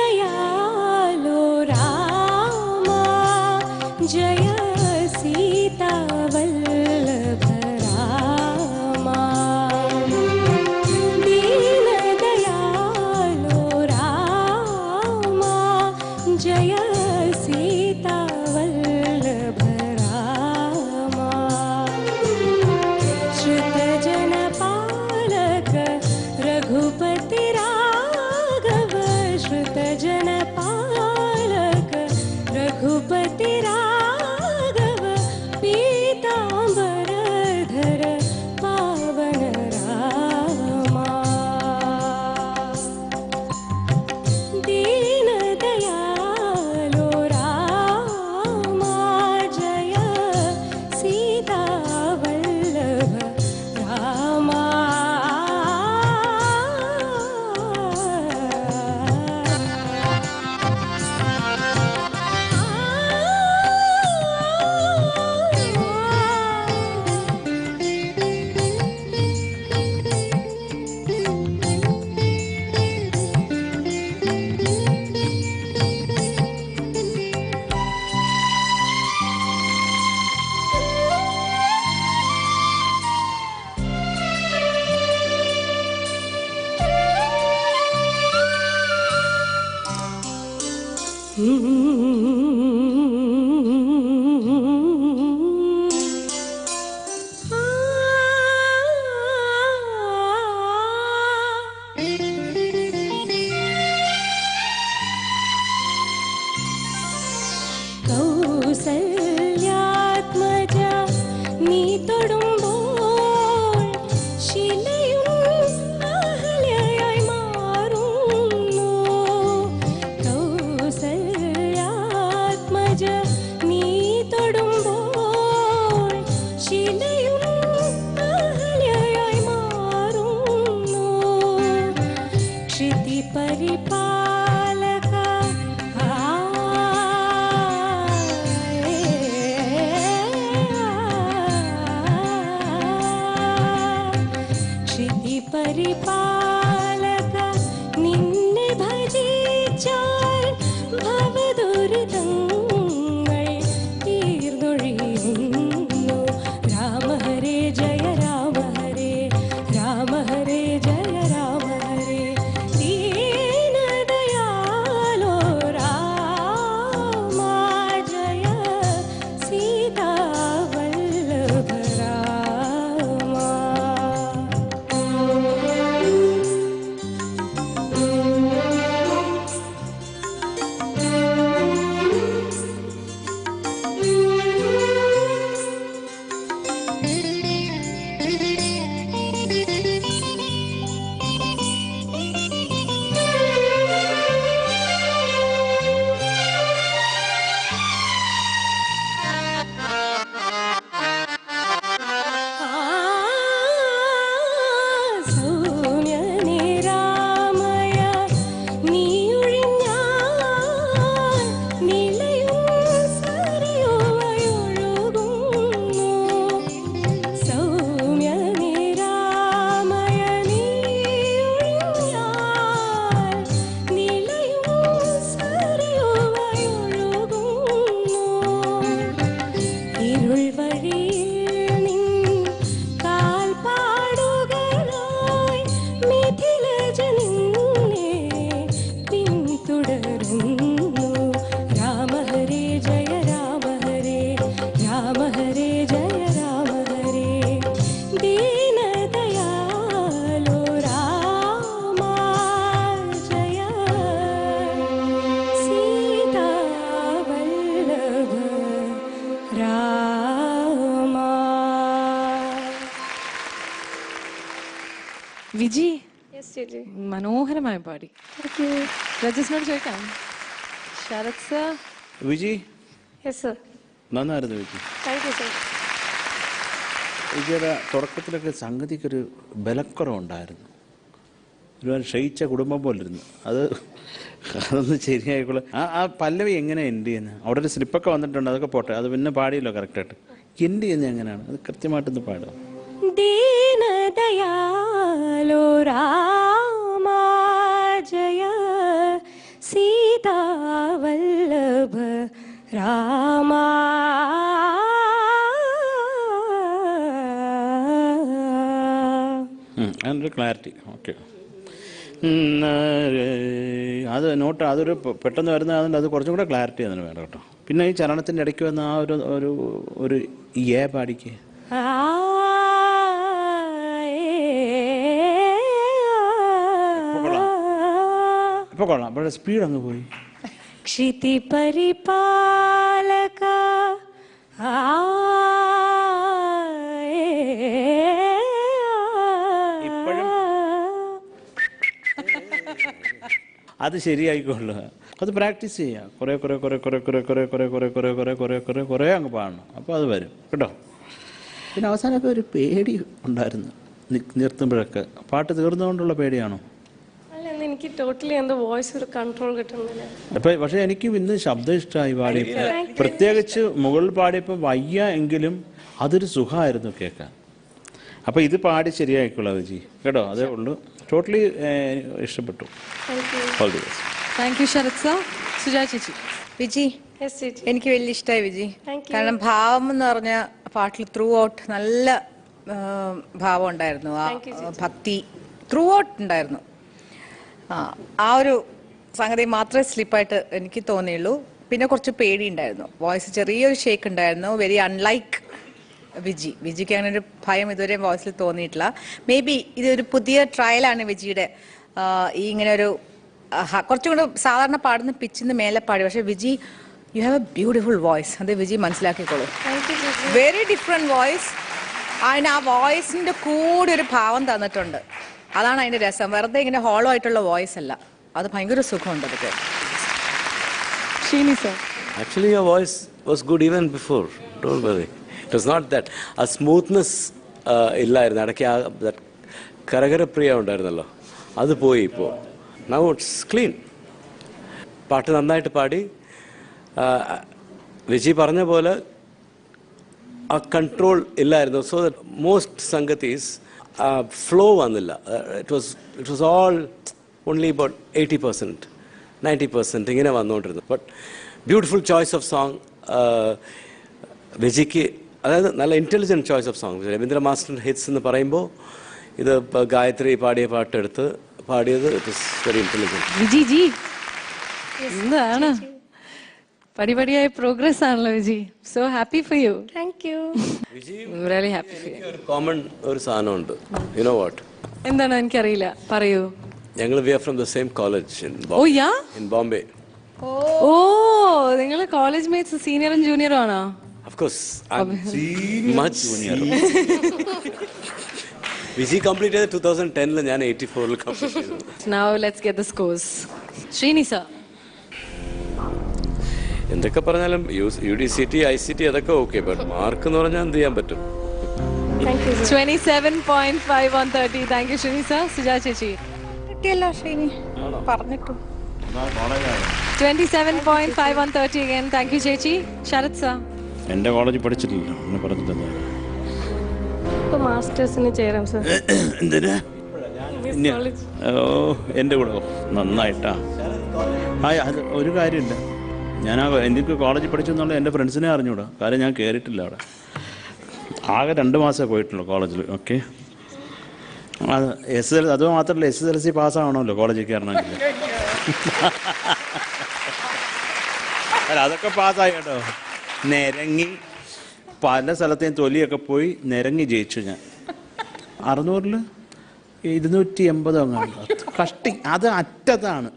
दीनदयालो रामा जय सीता वल्लभ रामा दीनदयालो रामा जय सीता वल्लभ रामा श्रुतजनपालक रघुपति राघव श्रुतजनपालक रघुपति राघव पीताम्बरधर पावन रामा दीनदयालो रामा जय सीता वल्लभ रामा കൗസല്യാത്മജ നീ തൊടുമ്പോൾ ശിലയും അഹല്യയായി മാറുന്നു കൗസല്യാത്മജ നീ തൊടുമ്പോൾ ശിലയും അഹല്യയായി മാറുന്നു ക്ഷിതി പരിപാലക ക്ഷിതി പരിപാലക നിന്നെ ഭജിച്ചാൽ ഭവദുരിതങ്ങൾ തീർന്നൊഴിയുന്നു രാമ ഹരേ ജയ രാമ ഹരേ രാമ ഹരേ ജയ രാമ ഹരേ ദീനദയാലോ രാമ ജയ സീതാ വല്ലഭ രാമ സൗമ്യനിരാമയ നീയൊഴിഞ്ഞാൽ നിലയും സരിയുമയൊഴുകുന്നു സൗമ്യനിരാമയ നീയൊഴിഞ്ഞാൽ നിലയും സരിയുമയൊഴുകുന്നു ഇരുൾ വഴിയിൽ നിൻ കാൽപ്പാടുകളായി മിഥിലജ നിന്നെ പിന്തുടരുന്നു രാമ ഹരേ ജയ രാമ ഹരേ രാമ ഹരേ ജയ രാമ ഹരേ ദീനദയാലോ രാമ ജയ സീതാ വല്ലഭ രാമ. വിജി യെസ് ചേച്ചി. മനോഹരമായി പാടി. രജസിനോട് ചോദിക്കാം. Sarath sir. Viji yes sir. നന്നായിരുന്നു വിജി. Thank you sir. വിജയുടെ തുടക്കത്തിലൊക്കെ സംഗതിക്കൊരു ബലക്കുറവുണ്ടായിരുന്നു. ഒരുപാട് ക്ഷയിച്ച കുടുംബം പോലിരുന്നു. അതൊന്ന് ശരിയായിക്കോളെ. ആ പല്ലവി എങ്ങനെ എൻഡ് ചെയ്യുന്നത്? അവിടെ ഒരു സ്ലിപ്പൊക്കെ വന്നിട്ടുണ്ട്, അതൊക്കെ പോട്ടെ, അത് പിന്നെ പാടിയല്ലോ കറക്റ്റായിട്ട്. എൻഡ് ചെയ്യുന്നത് എങ്ങനെയാണ്? അത് കൃത്യമായിട്ടൊന്ന് പാടുക. ദീനദയാലോ രാമ ജയ അങ്ങനൊരു ക്ലാരിറ്റി. ഓക്കെ, അത് നോട്ട് അതൊരു പെട്ടെന്ന് വരുന്ന അതുകൊണ്ട് അത് കുറച്ചും കൂടെ ക്ലാരിറ്റി അതിന് വേണം കേട്ടോ. പിന്നെ ഈ ചലനത്തിൻ്റെ ഇടയ്ക്ക് വന്ന ആ ഒരു ഏ പാടിക്ക്. ഇപ്പോൾ കൊള്ളാം, അപ്പോൾ സ്പീഡ് അങ്ങ് പോയി. ക്ഷിതി പരിപാലക അത് ശരിയായിക്കൊള്ളുക. അത് പ്രാക്ടീസ് ചെയ്യുക. കുറേ കുറേ കുറേ കുറേ കുറേ കുറേ കുറേ കുറേ കുറേ കുറേ കുറേ കുറേ കുറേ അങ്ങ് പാടണം. അപ്പോൾ അത് വരും കേട്ടോ. പിന്നെ അവസാനമൊക്കെ ഒരു പേടി ഉണ്ടായിരുന്നു നിർത്തുമ്പോഴൊക്കെ. പാട്ട് തീർന്നുകൊണ്ടുള്ള പേടിയാണോ? അല്ല, എനിക്ക് ടോട്ടലി എൻ്റെ വോയിസ് ഒരു കൺട്രോൾ കിട്ടുന്നില്ല. അപ്പം പക്ഷേ എനിക്ക് ഇന്ന് ശബ്ദം ഇഷ്ടമായി പാടിയപ്പോൾ, പ്രത്യേകിച്ച് മുകളിൽ പാടിയപ്പോൾ വയ്യ എങ്കിലും അതൊരു സുഖമായിരുന്നു കേൾക്കാൻ. അപ്പോൾ ഇത് പാടി ശരിയായിക്കോളാം വിജി കേട്ടോ. അതേ ഉള്ളൂ. ടോട്ടലി ഇഷ്ടപ്പെട്ടു. All the best. Thank you Sarath sir. Suja ചേച്ചി. വിജി, യെസ് ചേച്ചി. എനിക്ക് വലിയ ഇഷ്ടമായി വിജി. Thank you. കാരണം ഭാവം എന്ന് പറഞ്ഞ പാട്ടിൽ ത്രൂ ഔട്ട് നല്ല ഭാവം ഉണ്ടായിരുന്നു. ആ ഭക്തി ത്രൂ ഔട്ട് ഉണ്ടായിരുന്നു. ആ ഒരു സംഗതി മാത്രമേ സ്ലിപ്പായിട്ട് എനിക്ക് തോന്നിയുള്ളൂ. പിന്നെ കുറച്ച് പേടി ഉണ്ടായിരുന്നു. വോയിസ് ചെറിയൊരു ഷേക്ക് ഉണ്ടായിരുന്നു. വെരി അൺലൈക്ക് വിജിക്ക് അങ്ങനെ ഒരു ഭയം ഇതുവരെ വോയിസിൽ തോന്നിയിട്ടില്ല. മേ ബി ഇതൊരു പുതിയ ട്രയലാണ് വിജിയുടെ. ഈ ഇങ്ങനെ ഒരു കുറച്ചും കൂടെ സാധാരണ പാടുന്ന പിച്ചിന്ന് മേലെ പാടി. പക്ഷേ Viji, you have a beautiful voice. അത് വിജി മനസ്സിലാക്കിക്കോളൂ. Very different voice. അതിന് ആ വോയിസിൻ്റെ കൂടെ ഒരു ഭാവം തന്നിട്ടുണ്ട്. അതാണ് അതിൻ്റെ രസം. വെറുതെ ഇങ്ങനെ ഹോളോ ആയിട്ടുള്ള വോയിസ് അല്ല. അത് ഭയങ്കര സുഖമുണ്ട് അതൊക്കെ. Sreeni sir. Actually, your voice was good even before. Don't worry. It was not that. A smoothness ഇല്ലായിരുന്നു. ഇടയ്ക്ക് ആ കരകരപ്രിയ ഉണ്ടായിരുന്നല്ലോ, അത് പോയി ഇപ്പോൾ. Now it's clean. പാട്ട് നന്നായിട്ട് പാടി. വിജി പറഞ്ഞ പോലെ ആ കൺട്രോൾ ഇല്ലായിരുന്നു. സോ ദാറ്റ് മോസ്റ്റ് സംഗതീസ് ഫ്ലോ വന്നില്ല. It was all only about 80%, 90% ഇങ്ങനെ വന്നുകൊണ്ടിരുന്നു. But beautiful choice of song വിജിക്ക്. അതായത് നല്ല intelligent choice of song. Raveendra master hits എന്ന് പറയുമ്പോൾ ഇത് ഗായത്രി പാടിയ പാട്ടെടുത്ത് പാടിയത് it is very intelligent. Viji ji, എന്താണ് പടിപടിയായ പ്രോഗ്രസ് ആണല്ലോ Viji. So happy for you. Thank you. Really happy for you. ഒരു കോമൺ ഒരു സാധനമുണ്ട്. You know what? എന്താണ്? എനിക്കറിയില്ല, പറയൂ. ഞങ്ങൾ we are from the same college in Bombay. ഓ, നിങ്ങൾ കോളേജ് മേറ്റ്സ്, സീനിയറും ജൂനിയറും ആണോ? Of course, I'm much junior. Viji completed 2010 la njan 84 la complete cheyidu. Now let's get the scores. Srini sir. എന്തൊക്കെ പറഞ്ഞാലും UDCT ICT അതൊക്കെ ഓക്കെ, ബട്ട് മാർക്ക് എന്ന് പറഞ്ഞാൽ എന്ത് ചെയ്യാൻ പറ്റും? 27.5 on 30. Thank you Srini sir. Suja chechi. കിട്ടിയല്ലോ Sreeni, പറഞ്ഞിട്ടു. 27.5 on 30 again. Thank you ചേച്ചി. ശരത് sir. എൻ്റെ കോളേജിൽ പഠിച്ചിട്ടില്ല, അങ്ങനെ പറഞ്ഞിട്ടെന്താ. ഇപ്പോൾ മാസ്റ്റേഴ്സിന് ചേരാം സർ. എന്തിനാ? ഓ, എൻ്റെ കൂടെ നന്നായിട്ടാ. അത് ഒരു കാര്യമില്ല. എനിക്ക് കോളേജിൽ പഠിച്ചെന്നുള്ള എൻ്റെ ഫ്രണ്ട്സിനെ അറിഞ്ഞൂടാ. കാര്യം ഞാൻ കയറിയിട്ടില്ല അവിടെ. ആകെ 2 മാസമേ പോയിട്ടുള്ളൂ കോളേജിൽ. ഓക്കെ, അത് അത് മാത്രമല്ല, SSLC പാസ്സാവണമല്ലോ കോളേജിൽ കയറണമെങ്കിൽ. അല്ല, അതൊക്കെ പാസ്സായി കേട്ടോ. നിരങ്ങി പല സ്ഥലത്തെയും തൊലിയൊക്കെ പോയി നിരങ്ങി ജയിച്ചു ഞാൻ. 600-ൽ 280 അങ്ങാണ്. കഷ്ടി, അത് അറ്റത്താണ്.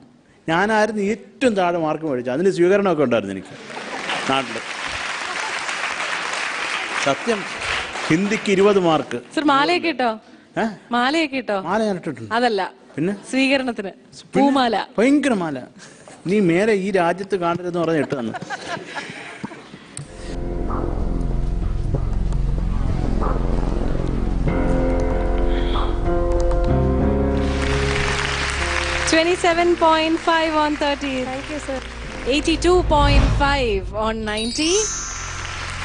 ഞാനായിരുന്നു ഏറ്റവും താഴെ മാർക്ക് മേടിച്ചത്. അതിന് സ്വീകരണമൊക്കെ ഉണ്ടായിരുന്നു എനിക്ക് നാട്ടിൽ. സത്യം. ഹിന്ദിക്ക് 20 മാർക്ക്. സർ മാലയൊക്കെ ഇട്ടോ? മാലയൊക്കെ ഇട്ടോ? മാല ഞാൻ ഇട്ടിട്ടുണ്ട്. അതല്ല, പിന്നെ സ്വീകരണത്തിന് പൂമാല. ഭയങ്കര മാല. നീ മേലെ ഈ രാജ്യത്ത് കാണരുതെന്ന് പറഞ്ഞ് ഇട്ട് തന്നു. $27.5 on 30. Thank you sir. 82.5 on 90.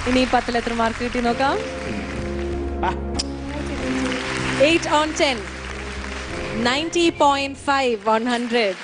ഇനി 10-ൽ എത്ര മാർക്ക് കിട്ടി നോക്കാം. 8 on 10. 90.5 on 100.